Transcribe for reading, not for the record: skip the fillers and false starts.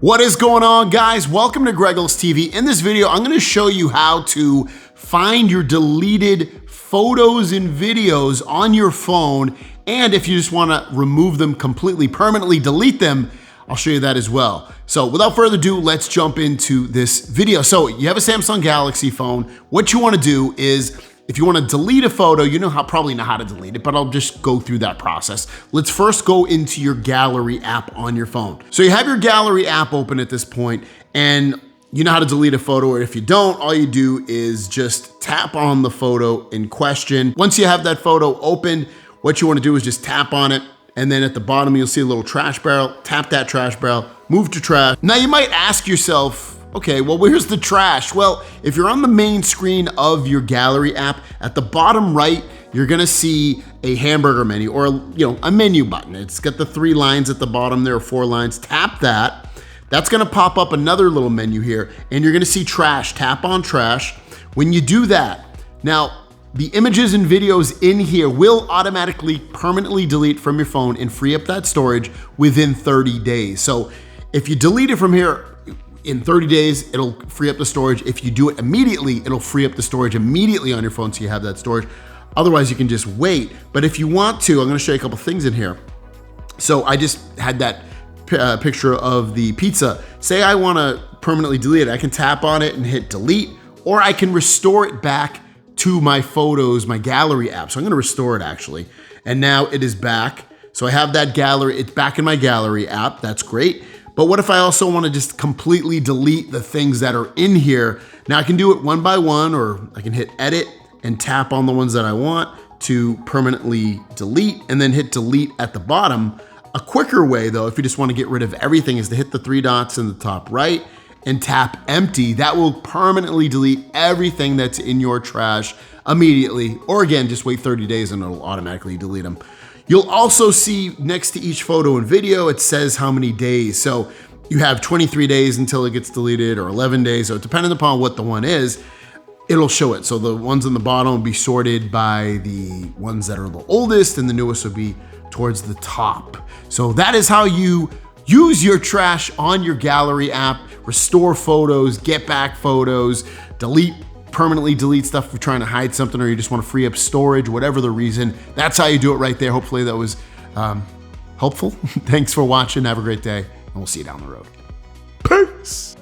What is going on, guys? Welcome to Greggles TV. In this video, I'm gonna show you how to find your deleted photos and videos on your phone, and if you just wanna remove them completely, permanently delete them, I'll show you that as well. So without further ado, let's jump into this video. So you have a Samsung Galaxy phone. What you wanna do is, if you wanna delete a photo, you probably know how to delete it, but I'll just go through that process. Let's first go into your gallery app on your phone. So you have your gallery app open at this point, and you know how to delete a photo, or if you don't, all you do is just tap on the photo in question. Once you have that photo open, what you wanna do is just tap on it, and then at the bottom, you'll see a little trash barrel. Tap that trash barrel, move to trash. Now you might ask yourself, okay, well, where's the trash? Well, if you're on the main screen of your gallery app, at the bottom right, you're gonna see a hamburger menu or a menu button. It's got the 3 lines at the bottom. There are 4 lines. Tap that. That's gonna pop up another little menu here, and you're gonna see trash. Tap on trash. When you do that, now, the images and videos in here will automatically permanently delete from your phone and free up that storage within 30 days. So if you delete it from here, in 30 days, it'll free up the storage. If you do it immediately, it'll free up the storage immediately on your phone so you have that storage. Otherwise, you can just wait. But if you want to, I'm gonna show you a couple things in here. So I just had that picture of the pizza. Say I wanna permanently delete it. I can tap on it and hit delete, or I can restore it back to my photos, my gallery app. So I'm gonna restore it actually. And now it is back. So I have that gallery, it's back in my gallery app, that's great. But what if I also wanna just completely delete the things that are in here? Now I can do it one by one, or I can hit edit and tap on the ones that I want to permanently delete, and then hit delete at the bottom. A quicker way though, if you just wanna get rid of everything, is to hit the 3 dots in the top right and tap empty. That will permanently delete everything that's in your trash immediately, or again, just wait 30 days and it'll automatically delete them. You'll also see next to each photo and video, it says how many days. So you have 23 days until it gets deleted, or 11 days. So depending upon what the one is, it'll show it. So the ones on the bottom will be sorted by the ones that are the oldest, and the newest will be towards the top. So that is how you use your trash on your gallery app, restore photos, get back photos, permanently delete stuff if you're trying to hide something, or you just want to free up storage, whatever the reason. That's how you do it right there. Hopefully that was helpful. Thanks for watching. Have a great day, and we'll see you down the road. Peace.